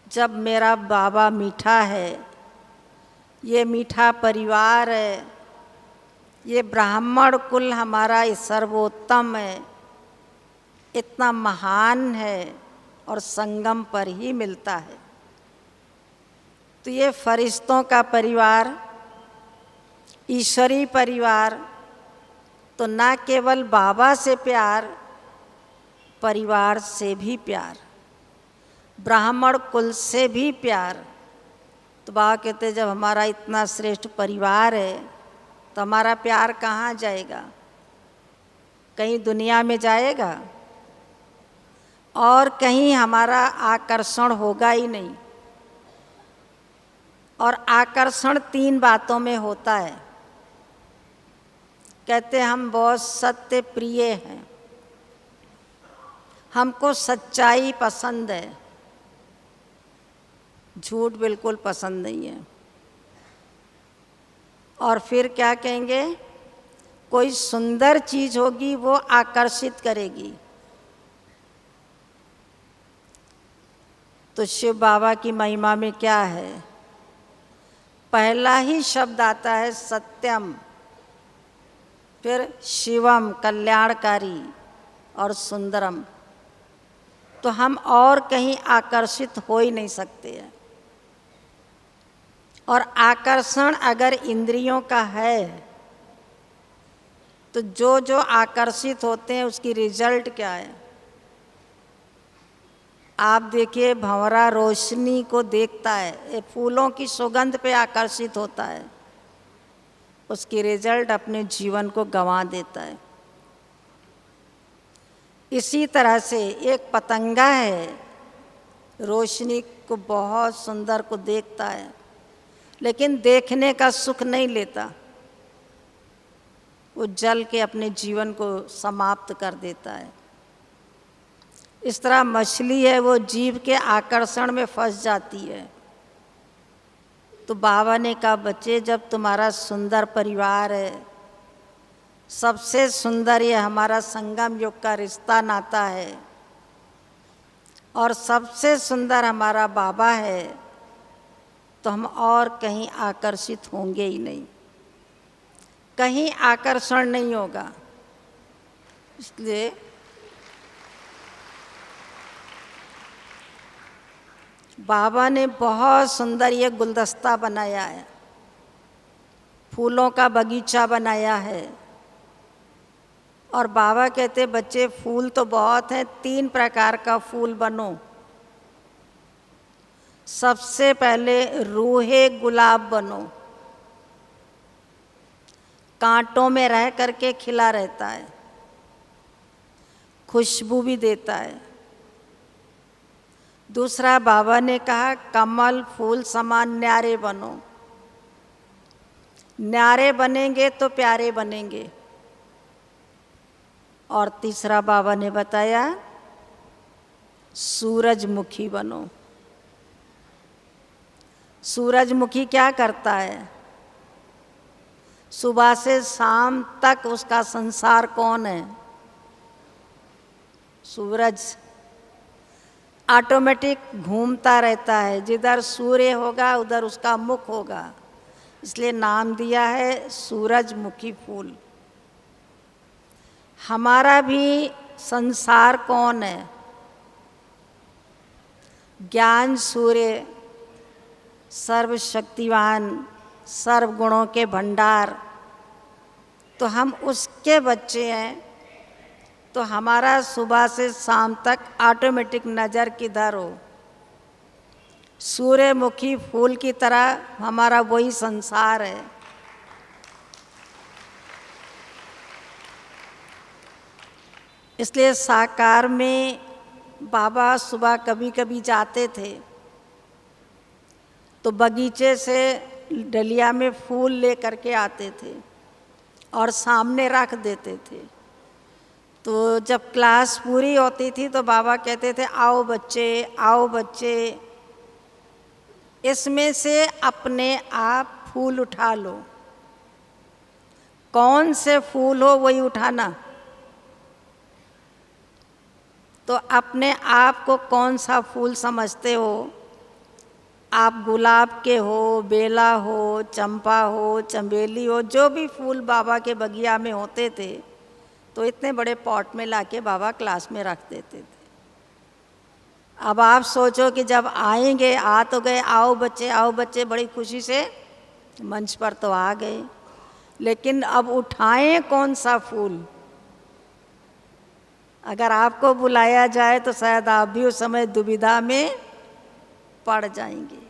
जब मेरा बाबा मीठा है, ये मीठा परिवार है, ये ब्राह्मण कुल हमारा सर्वोत्तम है, इतना महान है और संगम पर ही मिलता है। तो ये फरिश्तों का परिवार, ईश्वरी परिवार, तो ना केवल बाबा से प्यार, परिवार से भी प्यार, ब्राह्मण कुल से भी प्यार। तो बाबा कहते जब हमारा इतना श्रेष्ठ परिवार है तो हमारा प्यार कहाँ जाएगा? कहीं दुनिया में जाएगा? और कहीं हमारा आकर्षण होगा ही नहीं। और आकर्षण 3 बातों में होता है। कहते हम बहुत सत्य प्रिय हैं, हमको सच्चाई पसंद है, झूठ बिल्कुल पसंद नहीं है। और फिर क्या कहेंगे? कोई सुंदर चीज़ होगी वो आकर्षित करेगी। तो शिव बाबा की महिमा में क्या है? पहला ही शब्द आता है सत्यम, फिर शिवम कल्याणकारी और सुंदरम। तो हम और कहीं आकर्षित हो ही नहीं सकते हैं। और आकर्षण अगर इंद्रियों का है तो जो जो आकर्षित होते हैं उसकी रिजल्ट क्या है। आप देखिए, भंवरा रोशनी को देखता है, ये फूलों की सुगंध पे आकर्षित होता है, उसकी रिजल्ट अपने जीवन को गंवा देता है। इसी तरह से एक पतंगा है, रोशनी को बहुत सुंदर को देखता है, लेकिन देखने का सुख नहीं लेता, वो जल के अपने जीवन को समाप्त कर देता है। इस तरह मछली है, वो जीव के आकर्षण में फंस जाती है। तो बाबा ने कहा, बच्चे, जब तुम्हारा सुंदर परिवार है, सबसे सुंदर ये हमारा संगम युग का रिश्ता नाता है, और सबसे सुंदर हमारा बाबा है, तो हम और कहीं आकर्षित होंगे ही नहीं, कहीं आकर्षण नहीं होगा। इसलिए बाबा ने बहुत सुंदर ये गुलदस्ता बनाया है, फूलों का बगीचा बनाया है। और बाबा कहते, बच्चे, फूल तो बहुत हैं, 3 प्रकार का फूल बनो। सबसे पहले रूहे गुलाब बनो, कांटों में रह करके खिला रहता है, खुशबू भी देता है। दूसरा बाबा ने कहा, कमल फूल समान न्यारे बनो, न्यारे बनेंगे तो प्यारे बनेंगे। और तीसरा बाबा ने बताया, सूरजमुखी बनो। सूरजमुखी क्या करता है? सुबह से शाम तक उसका संसार कौन है? सूरज ऑटोमेटिक घूमता रहता है, जिधर सूर्य होगा उधर उसका मुख होगा, इसलिए नाम दिया है सूरजमुखी फूल। हमारा भी संसार कौन है? ज्ञान सूर्य, सर्वशक्तिवान, सर्व गुणों के भंडार, तो हम उसके बच्चे हैं। तो हमारा सुबह से शाम तक ऑटोमेटिक नज़र किधर हो? सूर्यमुखी फूल की तरह हमारा वही संसार है। इसलिए साकार में बाबा सुबह कभी कभी जाते थे तो बगीचे से डलिया में फूल ले करके आते थे और सामने रख देते थे। तो जब क्लास पूरी होती थी तो बाबा कहते थे, आओ बच्चे, आओ बच्चे, इसमें से अपने आप फूल उठा लो, कौन से फूल हो वही उठाना। तो अपने आप को कौन सा फूल समझते हो? आप गुलाब के हो, बेला हो, चंपा हो, चंबेली हो, जो भी फूल बाबा के बगिया में होते थे, तो इतने बड़े पॉट में लाके बाबा क्लास में रख देते थे। अब आप सोचो कि जब आएंगे, आ तो गए, आओ बच्चे, बड़ी खुशी से मंच पर तो आ गए, लेकिन अब उठाएं कौन सा फूल? अगर आपको बुलाया जाए तो शायद आप भी उस समय दुविधा में पड़ जाएंगे।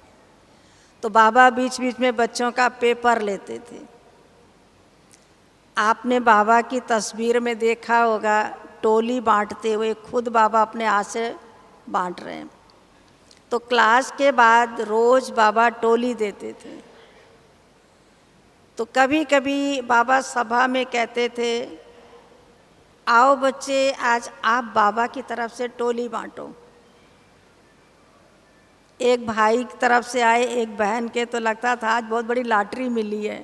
तो बाबा बीच बीच में बच्चों का पेपर लेते थे। आपने बाबा की तस्वीर में देखा होगा, टोली बांटते हुए, खुद बाबा अपने हाथ से बांट रहे हैं। तो क्लास के बाद रोज बाबा टोली देते थे। तो कभी कभी बाबा सभा में कहते थे, आओ बच्चे, आज आप बाबा की तरफ से टोली बांटो। एक भाई की तरफ से आए, एक बहन के, तो लगता था आज बहुत बड़ी लॉटरी मिली है।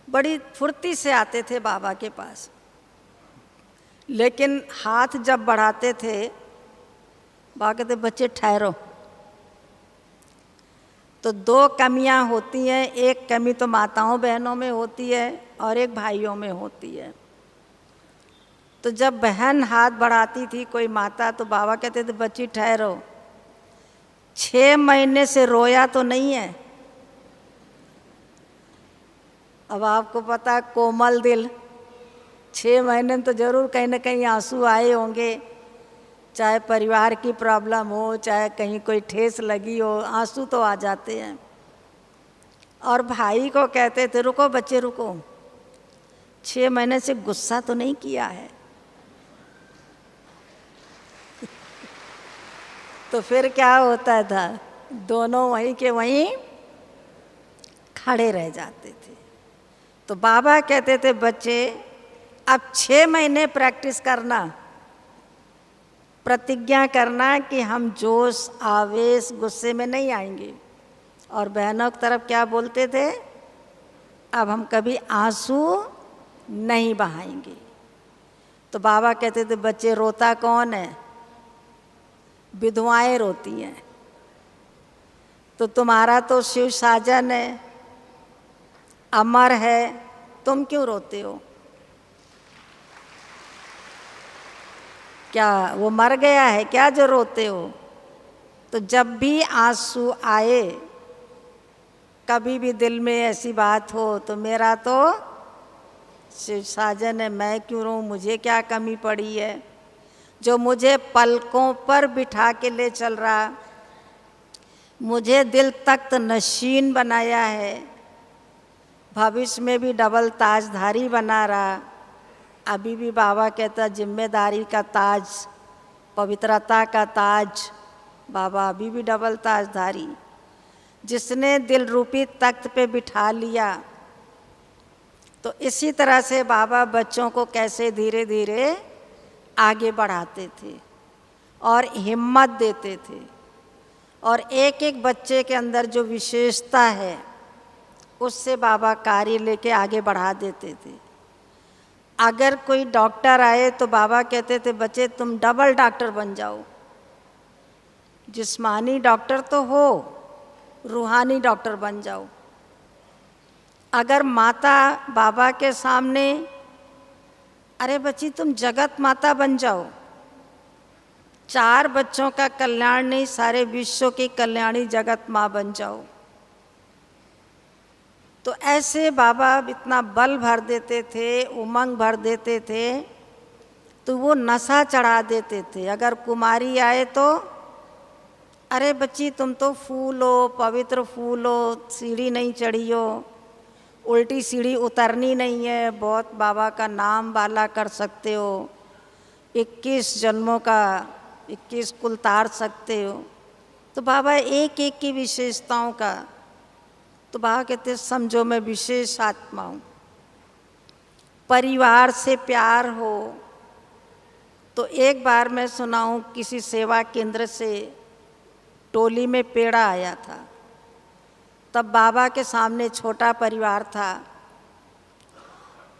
बड़ी फुर्ती से आते थे बाबा के पास, लेकिन हाथ जब बढ़ाते थे बाबा कहते, बच्चे ठहरो। तो 2 कमियां होती हैं, एक कमी तो माताओं बहनों में होती है और एक भाइयों में होती है। तो जब बहन हाथ बढ़ाती थी कोई माता, तो बाबा कहते थे, बच्ची ठहरो, 6 महीने से रोया तो नहीं है? अब आपको पता, कोमल दिल, 6 महीने में तो ज़रूर कहीं ना कहीं आंसू आए होंगे, चाहे परिवार की प्रॉब्लम हो, चाहे कहीं कोई ठेस लगी हो, आंसू तो आ जाते हैं। और भाई को कहते थे, रुको बच्चे रुको, 6 महीने से गुस्सा तो नहीं किया है। तो फिर क्या होता था, दोनों वहीं के वहीं खड़े रह जाते थे। तो बाबा कहते थे, बच्चे अब 6 महीने प्रैक्टिस करना, प्रतिज्ञा करना कि हम जोश आवेश गुस्से में नहीं आएंगे। और बहनों की तरफ क्या बोलते थे, अब हम कभी आंसू नहीं बहाएंगे। तो बाबा कहते थे, बच्चे रोता कौन है, विधवाएं रोती हैं। तो तुम्हारा तो शिव साजन है, अमर है, तुम क्यों रोते हो? क्या वो मर गया है क्या जो रोते हो? तो जब भी आंसू आए, कभी भी दिल में ऐसी बात हो, तो मेरा तो शिव साजन है, मैं क्यों रोऊं, मुझे क्या कमी पड़ी है, जो मुझे पलकों पर बिठा के ले चल रहा, मुझे दिल तख्त नशीन बनाया है, भविष्य में भी डबल ताजधारी बना रहा। अभी भी बाबा कहता, जिम्मेदारी का ताज, पवित्रता का ताज, बाबा अभी भी डबल ताजधारी। जिसने दिल रूपी तख्त पे बिठा लिया। तो इसी तरह से बाबा बच्चों को कैसे धीरे धीरे आगे बढ़ाते थे और हिम्मत देते थे, और एक एक बच्चे के अंदर जो विशेषता है उससे बाबा कार्य लेके आगे बढ़ा देते थे। अगर कोई डॉक्टर आए तो बाबा कहते थे, बच्चे तुम डबल डॉक्टर बन जाओ, जिस्मानी डॉक्टर तो हो, रूहानी डॉक्टर बन जाओ। अगर माता बाबा के सामने, अरे बच्ची तुम जगत माता बन जाओ, 4 बच्चों का कल्याण नहीं, सारे विश्व की कल्याणी जगत माँ बन जाओ। तो ऐसे बाबा इतना बल भर देते थे, उमंग भर देते थे, तो वो नशा चढ़ा देते थे। अगर कुमारी आए तो, अरे बच्ची तुम तो फूल हो, पवित्र फूल हो, सीढ़ी नहीं चढ़ी हो, उल्टी सीढ़ी उतरनी नहीं है, बहुत बाबा का नाम वाला कर सकते हो, 21 जन्मों का 21 कुल तार सकते हो। तो बाबा एक एक की विशेषताओं का, तो बाबा कहते समझो मैं विशेष आत्मा हूँ। परिवार से प्यार हो, तो एक बार मैं सुना हूँ किसी सेवा केंद्र से टोली में पेड़ा आया था, तब बाबा के सामने छोटा परिवार था।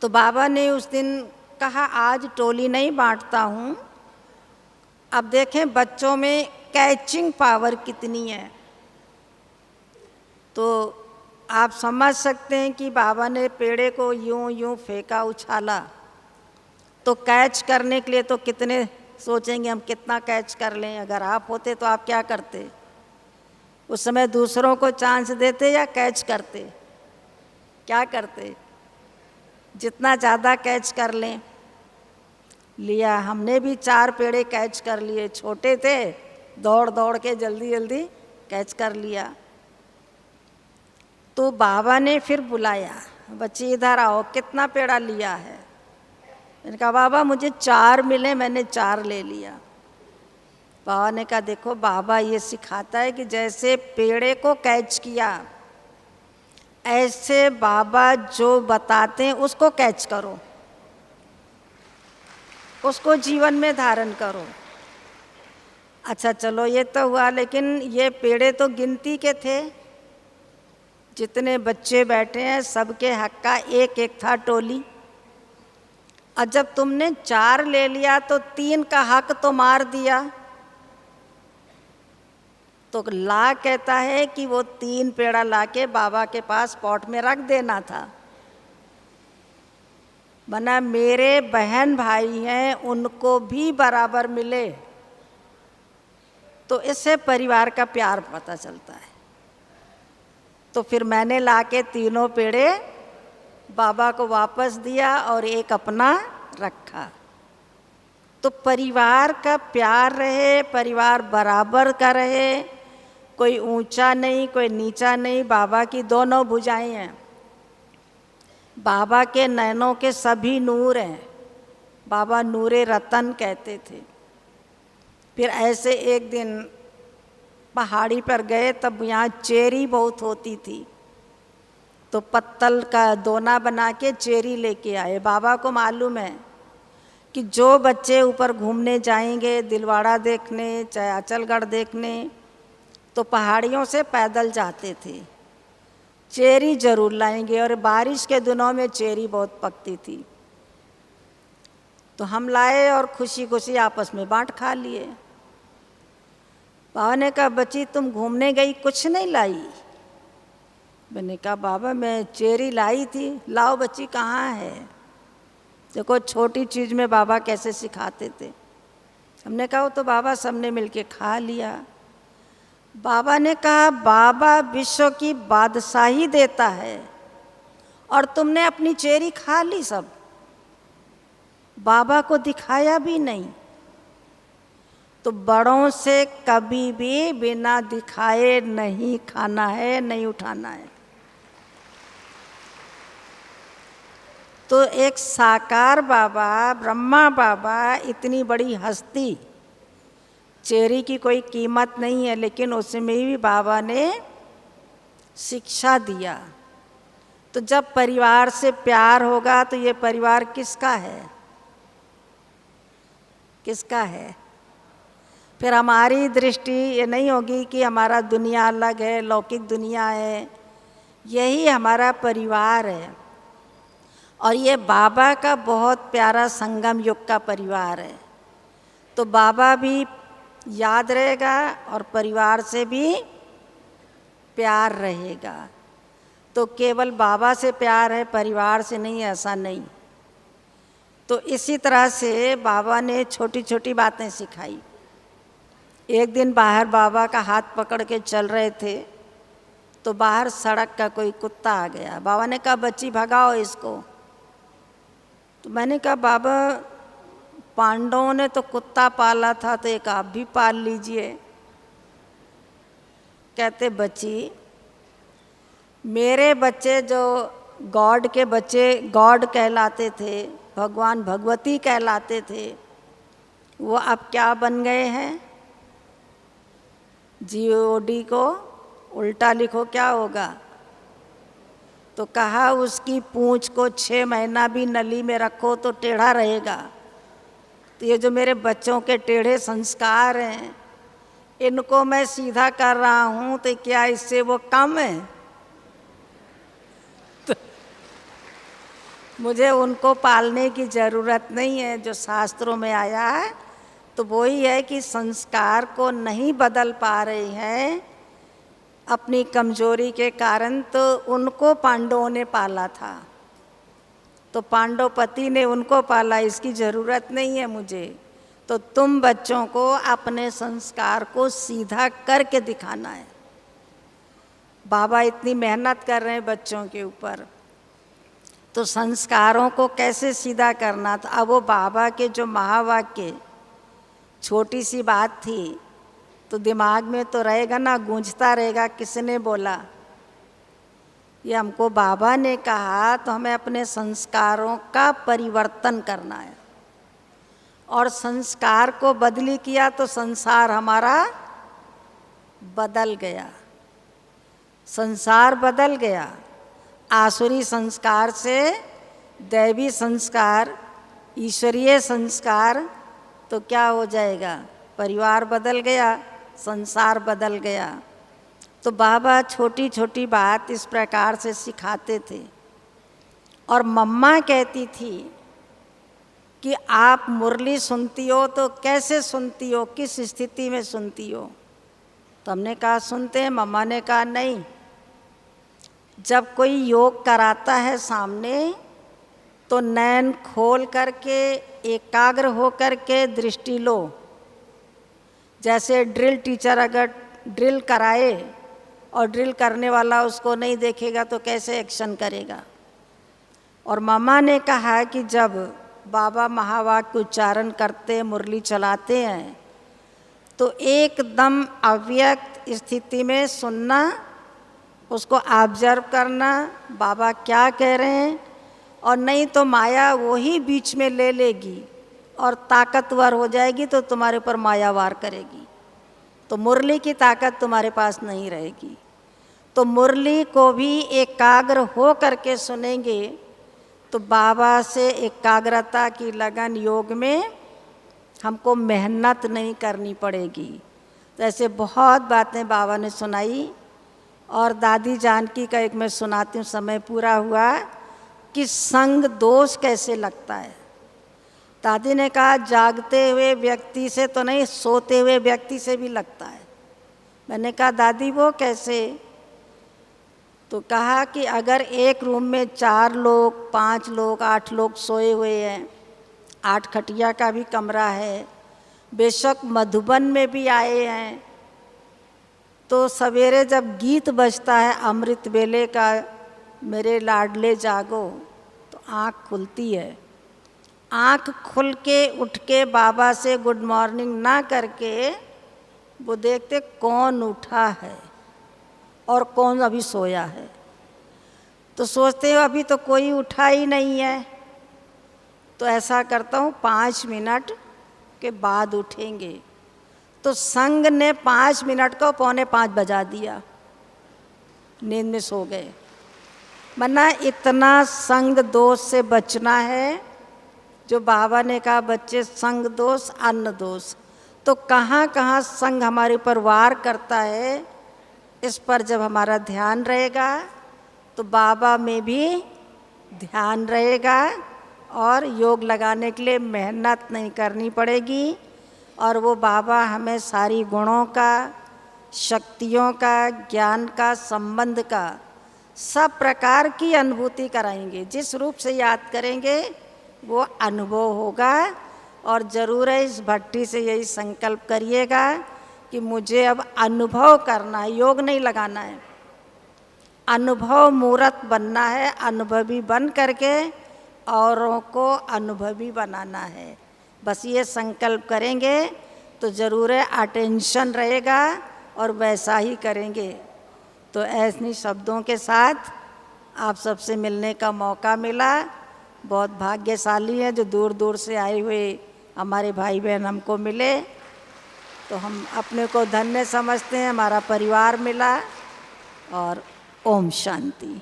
तो बाबा ने उस दिन कहा, आज टोली नहीं बांटता हूँ, अब देखें बच्चों में कैचिंग पावर कितनी है। तो आप समझ सकते हैं कि बाबा ने पेड़े को यूं यूं फेंका, उछाला, तो कैच करने के लिए तो कितने सोचेंगे हम कितना कैच कर लें। अगर आप होते तो आप क्या करते? उस समय दूसरों को चांस देते या कैच करते? क्या करते? जितना ज़्यादा कैच कर लें। लिया, हमने भी 4 पेड़े कैच कर लिए, छोटे थे, दौड़ दौड़ के जल्दी जल्दी कैच कर लिया। तो बाबा ने फिर बुलाया, बच्चे इधर आओ, कितना पेड़ा लिया है? मैंने कहा बाबा मुझे 4 मिले, मैंने 4 ले लिया। बाबा ने कहा देखो बाबा ये सिखाता है कि जैसे पेड़े को कैच किया, ऐसे बाबा जो बताते हैं उसको कैच करो, उसको जीवन में धारण करो। अच्छा चलो ये तो हुआ, लेकिन ये पेड़े तो गिनती के थे, जितने बच्चे बैठे हैं सबके हक का एक एक था टोली। और जब तुमने 4 ले लिया तो 3 का हक तो मार दिया। तो ला कहता है कि वो 3 पेड़ा लाके बाबा के पास पॉट में रख देना था। मना मेरे बहन भाई हैं, उनको भी बराबर मिले, तो इससे परिवार का प्यार पता चलता है। तो फिर मैंने लाके 3 पेड़े बाबा को वापस दिया और एक अपना रखा। तो परिवार का प्यार रहे, परिवार बराबर का रहे, कोई ऊंचा नहीं कोई नीचा नहीं। बाबा की दोनों भुजाएं हैं, बाबा के नैनों के सभी नूर हैं। बाबा नूरे रतन कहते थे। फिर ऐसे एक दिन पहाड़ी पर गए, तब यहाँ चेरी बहुत होती थी, तो पत्तल का दोना बना के चेरी लेके आए। बाबा को मालूम है कि जो बच्चे ऊपर घूमने जाएंगे, दिलवाड़ा देखने चाहे अचलगढ़ देखने, तो पहाड़ियों से पैदल जाते थे, चेरी जरूर लाएंगे। और बारिश के दिनों में चेरी बहुत पकती थी, तो हम लाए और खुशी खुशी आपस में बांट खा लिए। बाबा ने कहा, बच्ची तुम घूमने गई कुछ नहीं लाई? मैंने कहा, बाबा मैं चेरी लाई थी। लाओ बच्ची, कहाँ है? देखो छोटी चीज़ में बाबा कैसे सिखाते थे। हमने कहा, वो तो बाबा सबने मिलके खा लिया। बाबा ने कहा, बाबा विश्व की बादशाही देता है और तुमने अपनी चेरी खा ली सब, बाबा को दिखाया भी नहीं। तो बड़ों से कभी भी बिना दिखाए नहीं खाना है, नहीं उठाना है। तो एक साकार बाबा, ब्रह्मा बाबा, इतनी बड़ी हस्ती, चेरी की कोई कीमत नहीं है, लेकिन उसमें भी बाबा ने शिक्षा दिया। तो जब परिवार से प्यार होगा तो ये परिवार किसका है? किसका है? फिर हमारी दृष्टि ये नहीं होगी कि हमारा दुनिया अलग है, लौकिक दुनिया है। यही हमारा परिवार है और ये बाबा का बहुत प्यारा संगम युग का परिवार है। तो बाबा भी याद रहेगा और परिवार से भी प्यार रहेगा। तो केवल बाबा से प्यार है, परिवार से नहीं, ऐसा नहीं। तो इसी तरह से बाबा ने छोटी छोटी बातें सिखाई। एक दिन बाहर बाबा का हाथ पकड़ के चल रहे थे, तो बाहर सड़क का कोई कुत्ता आ गया। बाबा ने कहा, बच्ची भगाओ इसको। तो मैंने कहा, बाबा पांडवों ने तो कुत्ता पाला था, तो एक आप भी पाल लीजिए। कहते, बच्ची मेरे बच्चे जो गॉड के बच्चे गॉड कहलाते थे, भगवान भगवती कहलाते थे, वो अब क्या बन गए हैं? GOD को उल्टा लिखो क्या होगा? तो कहा, उसकी पूंछ को 6 महीना भी नली में रखो तो टेढ़ा रहेगा। तो ये जो मेरे बच्चों के टेढ़े संस्कार हैं, इनको मैं सीधा कर रहा हूँ, तो क्या इससे वो कम है? तो मुझे उनको पालने की ज़रूरत नहीं है। जो शास्त्रों में आया है तो वही है कि संस्कार को नहीं बदल पा रहे हैं अपनी कमजोरी के कारण, तो उनको पांडवों ने पाला था, तो पांडवपति ने उनको पाला, इसकी ज़रूरत नहीं है मुझे। तो तुम बच्चों को अपने संस्कार को सीधा करके दिखाना है। बाबा इतनी मेहनत कर रहे हैं बच्चों के ऊपर, तो संस्कारों को कैसे सीधा करना था। अब वो बाबा के जो महावाक्य, छोटी सी बात थी तो दिमाग में तो रहेगा ना, गूंजता रहेगा, किसने बोला? ये हमको बाबा ने कहा, तो हमें अपने संस्कारों का परिवर्तन करना है। और संस्कार को बदली किया तो संसार हमारा बदल गया, संसार बदल गया। आसुरी संस्कार से दैवी संस्कार, ईश्वरीय संस्कार, तो क्या हो जाएगा? परिवार बदल गया, संसार बदल गया। तो बाबा छोटी छोटी बात इस प्रकार से सिखाते थे। और मम्मा कहती थी कि आप मुरली सुनती हो तो कैसे सुनती हो, किस स्थिति में सुनती हो? तो हमने कहा, सुनते हैं। मम्मा ने कहा, नहीं, जब कोई योग कराता है सामने, तो नैन खोल करके एकाग्र हो करके दृष्टि लो। जैसे ड्रिल टीचर अगर ड्रिल कराए और ड्रिल करने वाला उसको नहीं देखेगा तो कैसे एक्शन करेगा। और मामा ने कहा कि जब बाबा महावाक्य उच्चारण करते मुरली चलाते हैं तो एकदम अव्यक्त स्थिति में सुनना, उसको ऑब्जर्व करना बाबा क्या कह रहे हैं, और नहीं तो माया वो ही बीच में ले लेगी और ताकतवर हो जाएगी तो तुम्हारे ऊपर माया वार करेगी, तो मुरली की ताकत तुम्हारे पास नहीं रहेगी। तो मुरली को भी एकाग्र हो करके सुनेंगे तो बाबा से एकाग्रता की लगन योग में हमको मेहनत नहीं करनी पड़ेगी। तो ऐसे बहुत बातें बाबा ने सुनाई। और दादी जानकी का एक मैं सुनाती हूँ, समय पूरा हुआ, कि संग दोष कैसे लगता है। दादी ने कहा जागते हुए व्यक्ति से तो नहीं, सोते हुए व्यक्ति से भी लगता है। मैंने कहा दादी वो कैसे? तो कहा कि अगर एक रूम में 4 लोग 5 लोग 8 लोग सोए हुए हैं, 8 खटिया का भी कमरा है, बेशक मधुबन में भी आए हैं, तो सवेरे जब गीत बजता है अमृत वेले का, मेरे लाडले जागो, तो आँख खुलती है। आँख खुल के उठ के बाबा से गुड मॉर्निंग ना करके वो देखते कौन उठा है और कौन अभी सोया है। तो सोचते हो अभी तो कोई उठा ही नहीं है, तो ऐसा करता हूँ 5 मिनट के बाद उठेंगे। तो संग ने 5 मिनट को 4:45 बजा दिया, नींद में सो गए। मना इतना संग दोष से बचना है। जो बाबा ने कहा बच्चे संग दोष अन्न दोष, तो कहाँ कहाँ संग हमारे ऊपर वार करता है, इस पर जब हमारा ध्यान रहेगा तो बाबा में भी ध्यान रहेगा और योग लगाने के लिए मेहनत नहीं करनी पड़ेगी। और वो बाबा हमें सारी गुणों का, शक्तियों का, ज्ञान का, संबंध का, सब प्रकार की अनुभूति कराएंगे। जिस रूप से याद करेंगे वो अनुभव होगा। और ज़रूर है इस भट्टी से यही संकल्प करिएगा कि मुझे अब अनुभव करना है, योग नहीं लगाना है, अनुभव मूर्त बनना है, अनुभवी बन करके औरों को अनुभवी बनाना है। बस ये संकल्प करेंगे तो ज़रूर है अटेंशन रहेगा और वैसा ही करेंगे। तो ऐसे शब्दों के साथ आप सबसे मिलने का मौका मिला। बहुत भाग्यशाली है जो दूर दूर से आए हुए हमारे भाई बहन हमको मिले, तो हम अपने को धन्य समझते हैं, हमारा परिवार मिला। और ओम शांति।